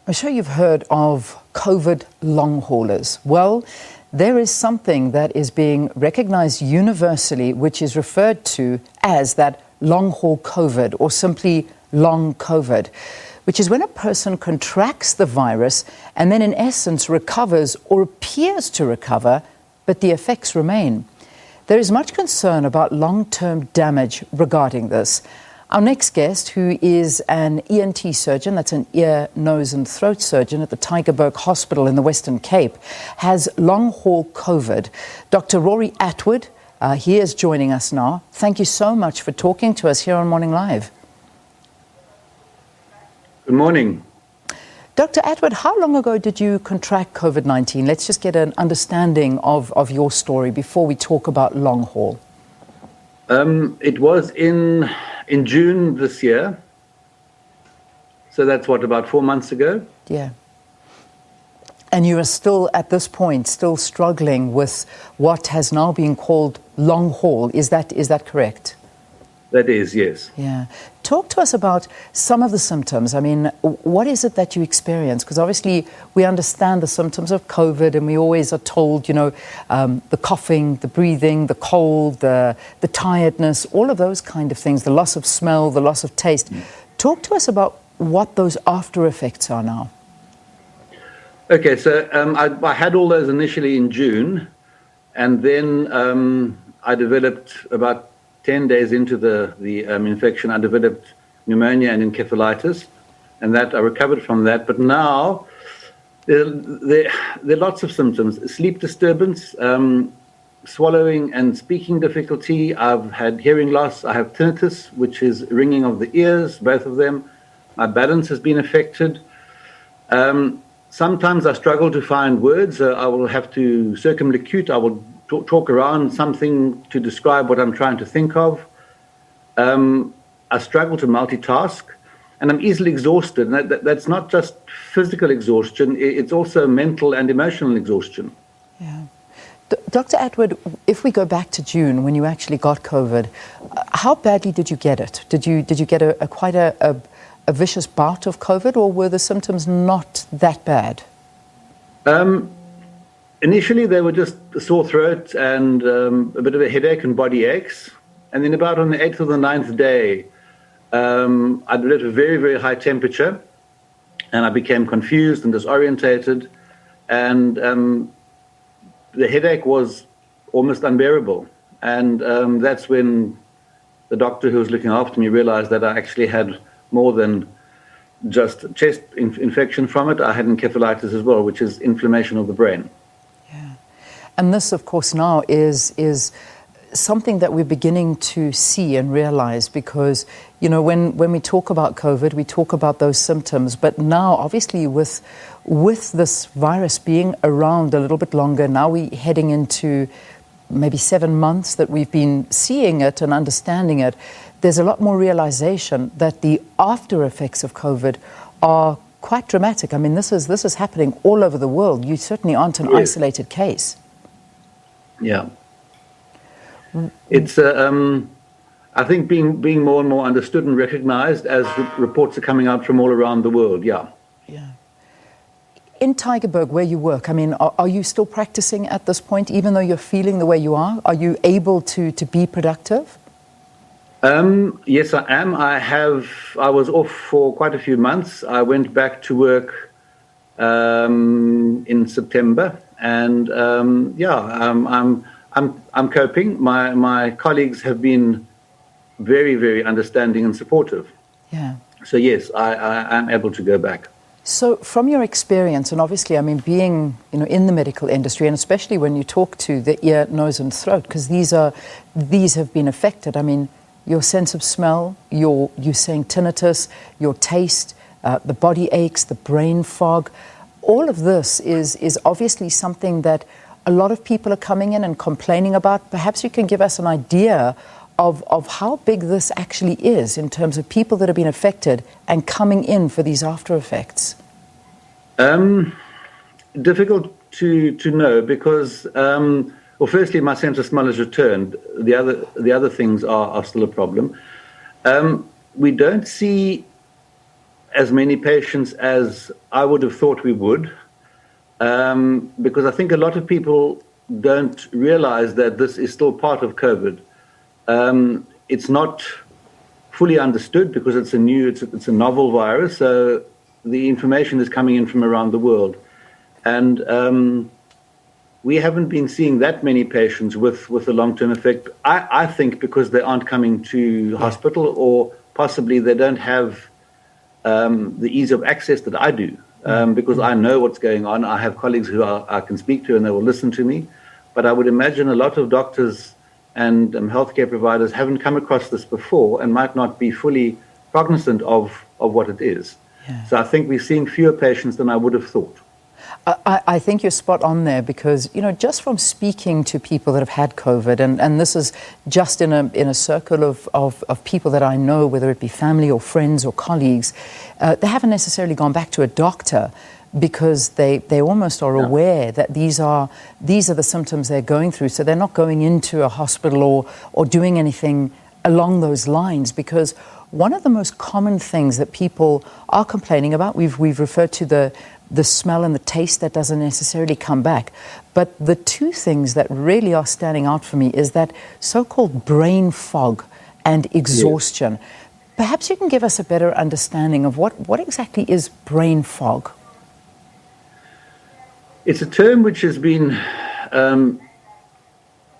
I'm sure you've heard of COVID long haulers. Well, there is something that is being recognized universally, which is referred to as that long haul COVID, or simply long COVID, which is when a person contracts the virus and then in essence recovers or appears to recover, but the effects remain. There is much concern about long-term damage regarding this. Our next guest, who is an ENT surgeon, that's an ear, nose and throat surgeon at the Tygerberg Hospital in the Western Cape, has long-haul COVID. Dr. Rory Attwood, he is joining us now. Thank you so much for talking to us here on Morning Live. Good morning. Dr. Attwood, how long ago did you contract COVID-19? Let's just get an understanding of your story before we talk about long haul. It was in June this year. So that's what, about 4 months ago? Yeah. And you are still, at this point, still struggling with what has now been called long haul. Is that correct? That is, yes. Yeah. Talk to us about some of the symptoms. I mean, what is it that you experience? Because obviously we understand the symptoms of COVID and we always are told, you know, the coughing, the breathing, the cold, the tiredness, all of those kind of things, the loss of smell, the loss of taste. Talk to us about what those after effects are now. Okay, so I had all those initially in June, and then I developed about 10 days into the infection, I developed pneumonia and encephalitis, and that I recovered from that. But now there are lots of symptoms: sleep disturbance, swallowing and speaking difficulty. I've had hearing loss. I have tinnitus, which is ringing of the ears, both of them. My balance has been affected. Sometimes I struggle to find words. I will have to circumlocute. I will talk around something to describe what I'm trying to think of. I struggle to multitask, and I'm easily exhausted. And that's not just physical exhaustion, it's also mental and emotional exhaustion. Yeah. Dr. Attwood, if we go back to June, when you actually got COVID, how badly did you get it? Did you get quite a vicious bout of COVID, or were the symptoms not that bad? Initially, they were just a sore throat and a bit of a headache and body aches. And then about on the 8th or the 9th day, I developed a very, very high temperature, and I became confused and disorientated. And the headache was almost unbearable. And that's when the doctor who was looking after me realized that I actually had more than just chest infection from it. I had encephalitis as well, which is inflammation of the brain. Yeah. And this, of course, now is something that we're beginning to see and realize, because, you know, when we talk about COVID, we talk about those symptoms. But now, obviously, with this virus being around a little bit longer, now we're heading into maybe 7 months that we've been seeing it and understanding it. There's a lot more realization that the after effects of COVID are quite dramatic. I mean, this is happening all over the world. You certainly aren't an isolated case. Yeah. It's, I think, being more and more understood and recognized as reports are coming out from all around the world, yeah. Yeah. In Tygerberg, where you work, I mean, are you still practicing at this point, even though you're feeling the way you are? Are you able to be productive? Yes, I am. I was off for quite a few months. I went back to work in September, and I'm coping. My colleagues have been very, very understanding and supportive. Yeah. So yes, I am able to go back. So from your experience, and obviously, I mean, being, you know, in the medical industry, and especially when you talk to the ear, nose and throat, because these have been affected. I mean, your sense of smell, you're saying tinnitus, your taste, the body aches, the brain fog, all of this is obviously something that a lot of people are coming in and complaining about. Perhaps you can give us an idea of how big this actually is in terms of people that have been affected and coming in for these after effects. Difficult to know, because well, firstly, my sense of smell has returned. The other things are still a problem. We don't see as many patients as I would have thought we would, because I think a lot of people don't realize that this is still part of COVID. It's not fully understood because it's a novel virus, so the information is coming in from around the world. And we haven't been seeing that many patients with a long-term effect. I think because they aren't coming to hospital, or possibly they don't have the ease of access that I do, because I know what's going on. I have colleagues who I can speak to and they will listen to me. But I would imagine a lot of doctors and healthcare providers haven't come across this before and might not be fully cognizant of what it is. Yeah. So I think we're seeing fewer patients than I would have thought. I think you're spot on there because, just from speaking to people that have had COVID, and this is just in a circle of people that I know, whether it be family or friends or colleagues, they haven't necessarily gone back to a doctor because they almost are aware that these are the symptoms they're going through. So they're not going into a hospital or doing anything along those lines, because one of the most common things that people are complaining about, we've referred to the smell and the taste that doesn't necessarily come back. But the two things that really are standing out for me is that so-called brain fog and exhaustion. Yes. Perhaps you can give us a better understanding of what exactly is brain fog? It's a term which has been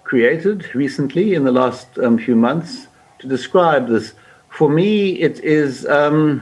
created recently in the last few months to describe this. For me, it is a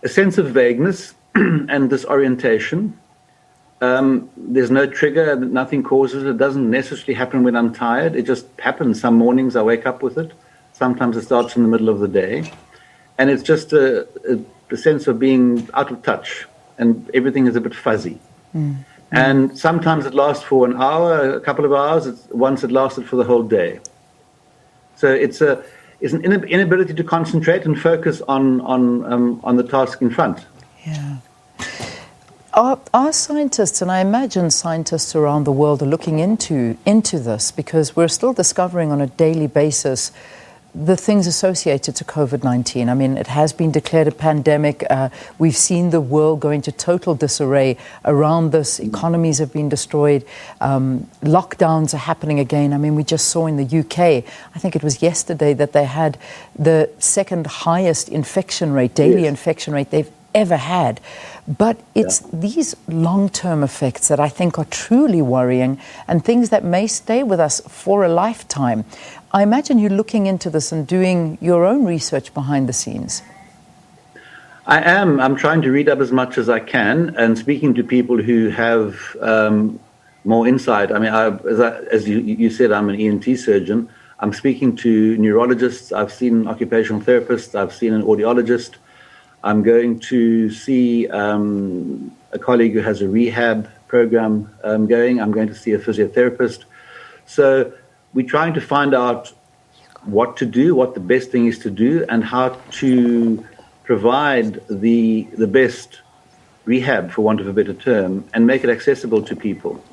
sense of vagueness and disorientation. There's no trigger, nothing causes it. It doesn't necessarily happen when I'm tired. It just happens. Some mornings I wake up with it. Sometimes it starts in the middle of the day. And it's just a sense of being out of touch, and everything is a bit fuzzy. And sometimes it lasts for an hour, a couple of hours. Once it lasted for the whole day. So it's an inability to concentrate and focus on the task in front. Yeah. Our scientists, and I imagine scientists around the world, are looking into this, because we're still discovering on a daily basis the things associated to COVID-19. I mean, it has been declared a pandemic. We've seen the world go into total disarray around this. Economies have been destroyed. Lockdowns are happening again. I mean, we just saw in the UK, I think it was yesterday, that they had the second highest infection rate, daily infection rate they've ever had. But it's these long-term effects that I think are truly worrying, and things that may stay with us for a lifetime. I imagine you're looking into this and doing your own research behind the scenes. I am. I'm trying to read up as much as I can and speaking to people who have more insight. I mean, as you said, I'm an ENT surgeon. I'm speaking to neurologists. I've seen occupational therapists. I've seen an audiologist. I'm going to see a colleague who has a rehab program going. I'm going to see a physiotherapist. So we're trying to find out what to do, what the best thing is to do, and how to provide the best rehab, for want of a better term, and make it accessible to people.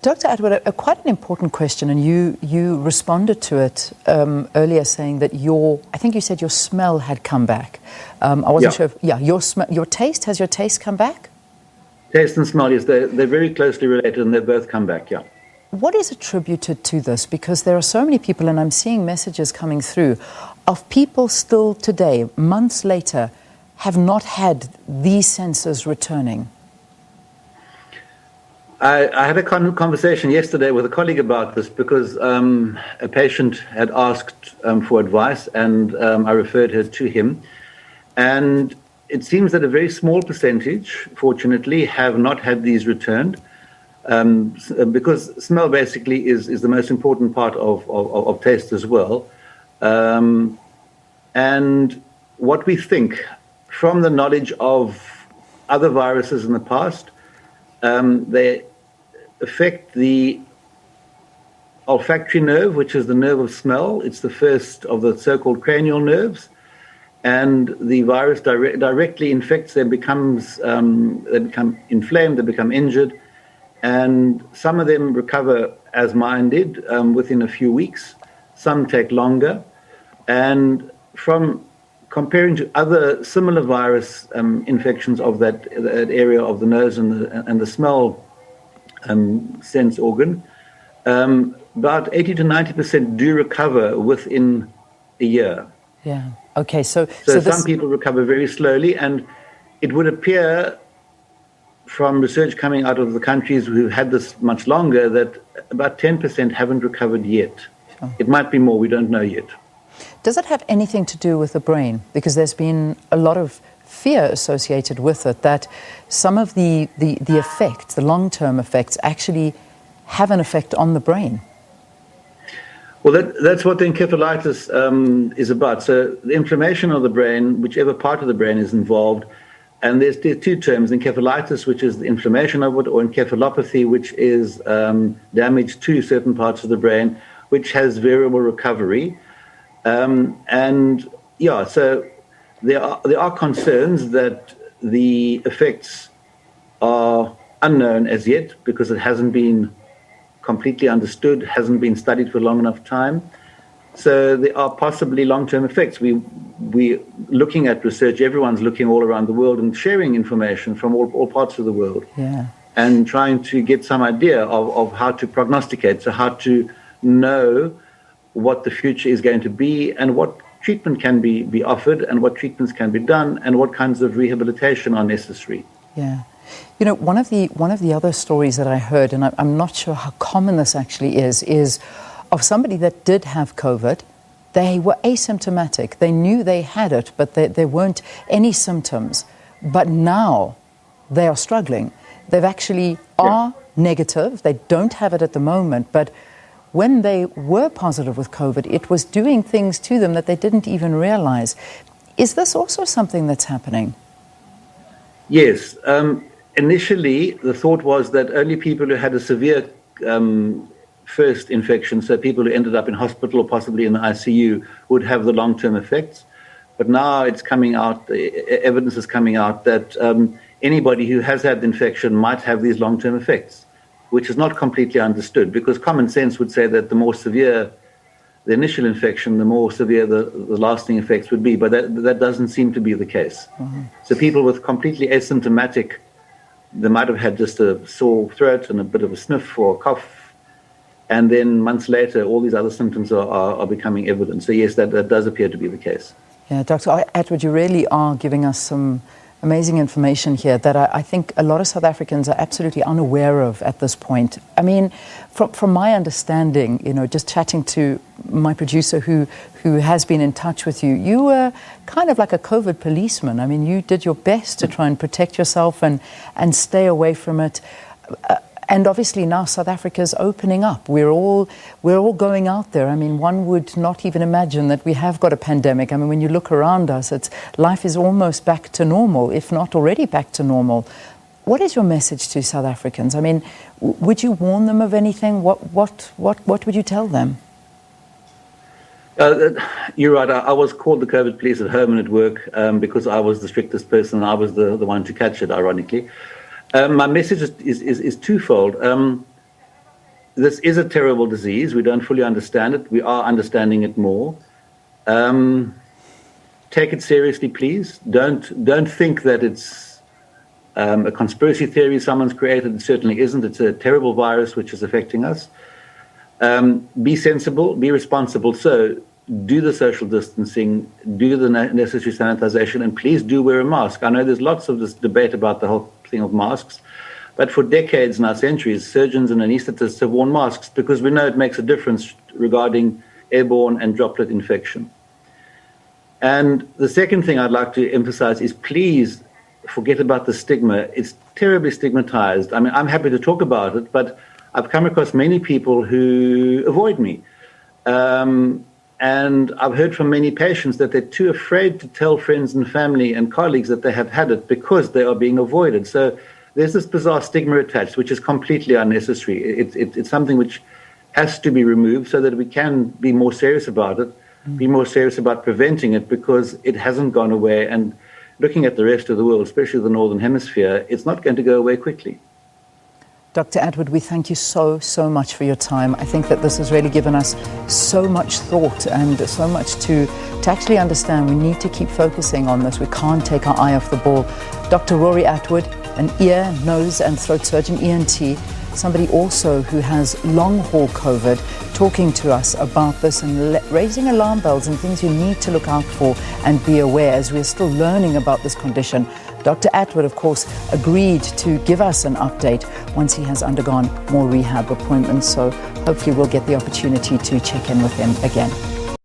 Dr. Attwood, quite an important question, and you responded to it earlier, saying that I think you said your smell had come back. I wasn't sure if, your taste, has your taste come back? Taste and smell, yes, they're very closely related, and they've both come back, yeah. What is attributed to this? Because there are so many people, and I'm seeing messages coming through, of people still today, months later, have not had these senses returning. I had a conversation yesterday with a colleague about this, because a patient had asked for advice, and I referred her to him. And it seems that a very small percentage, fortunately, have not had these returned. Because smell basically is the most important part of taste as well. And what we think from the knowledge of other viruses in the past, they affect the olfactory nerve, which is the nerve of smell. It's the first of the so-called cranial nerves. And the virus directly infects them, they become inflamed, they become injured. And some of them recover, as mine did, within a few weeks. Some take longer. And from comparing to other similar virus infections of that area of the nose and the smell sense organ, about 80 to 90% do recover within a year. Yeah. Okay. So Some people recover very slowly, and it would appear from research coming out of the countries who've had this much longer that about 10% haven't recovered yet. Sure. It might be more, we don't know yet. Does it have anything to do with the brain? Because there's been a lot of fear associated with it, that some of the effects, the long-term effects, actually have an effect on the brain. Well, that's what the encephalitis is about. So the inflammation of the brain, whichever part of the brain is involved, and there's two terms, encephalitis, which is the inflammation of it, or encephalopathy, which is damage to certain parts of the brain, which has variable recovery. And yeah, so there are concerns that the effects are unknown as yet because it hasn't been completely understood, hasn't been studied for long enough time. So there are possibly long-term effects. We're looking at research. Everyone's looking all around the world and sharing information from all parts of the world. Yeah. And trying to get some idea of how to prognosticate, so how to know what the future is going to be and what treatment can be offered and what treatments can be done and what kinds of rehabilitation are necessary. Yeah. You know, one of the other stories that I heard, and I'm not sure how common this actually is of somebody that did have COVID. They were asymptomatic. They knew they had it, but there weren't any symptoms. But now they are struggling. They've actually are negative. They don't have it at the moment, but when they were positive with COVID, it was doing things to them that they didn't even realize. Is this also something that's happening? Yes. Initially, the thought was that only people who had a severe first infection, so people who ended up in hospital or possibly in the ICU, would have the long-term effects. But now it's coming out, evidence is coming out that anybody who has had the infection might have these long-term effects, which is not completely understood, because common sense would say that the more severe the initial infection, the more severe the lasting effects would be, but that doesn't seem to be the case. Mm-hmm. So people with completely asymptomatic, they might have had just a sore throat and a bit of a sniff or a cough, and then months later, all these other symptoms are becoming evident. So yes, that does appear to be the case. Yeah, Dr. Attwood, you really are giving us some amazing information here that I think a lot of South Africans are absolutely unaware of at this point. I mean, from my understanding, you know, just chatting to my producer who has been in touch with you, you were kind of like a COVID policeman. I mean, you did your best to try and protect yourself and stay away from it. And obviously now South Africa's opening up. We're all going out there. I mean, one would not even imagine that we have got a pandemic. I mean, when you look around us, life is almost back to normal, if not already back to normal. What is your message to South Africans? I mean, would you warn them of anything? What would you tell them? You're right. I was called the COVID police at home and at work because I was the strictest person and I was the one to catch it, ironically. My message is twofold. This is a terrible disease. We don't fully understand it. We are understanding it more. Take it seriously, please. Don't think that it's a conspiracy theory someone's created. It certainly isn't. It's a terrible virus which is affecting us. Be sensible, be responsible. So do the social distancing, do the necessary sanitization, and please do wear a mask. I know there's lots of this debate about the whole thing of masks, but for decades, now centuries, surgeons and anesthetists have worn masks because we know it makes a difference regarding airborne and droplet infection. And the second thing I'd like to emphasize is please forget about the stigma. It's terribly stigmatized. I mean, I'm happy to talk about it, but I've come across many people who avoid me. And I've heard from many patients that they're too afraid to tell friends and family and colleagues that they have had it because they are being avoided. So there's this bizarre stigma attached, which is completely unnecessary. It's something which has to be removed so that we can be more serious about it, be more serious about preventing it, because it hasn't gone away. And looking at the rest of the world, especially the Northern Hemisphere, it's not going to go away quickly. Dr. Attwood, we thank you so much for your time. I think that this has really given us so much thought and so much to actually understand. We need to keep focusing on this. We can't take our eye off the ball. Dr. Rory Attwood, an ear, nose and throat surgeon, ENT, somebody also who has long-haul COVID, talking to us about this and raising alarm bells and things you need to look out for and be aware as we're still learning about this condition. Dr. Attwood, of course, agreed to give us an update once he has undergone more rehab appointments, so hopefully we'll get the opportunity to check in with him again.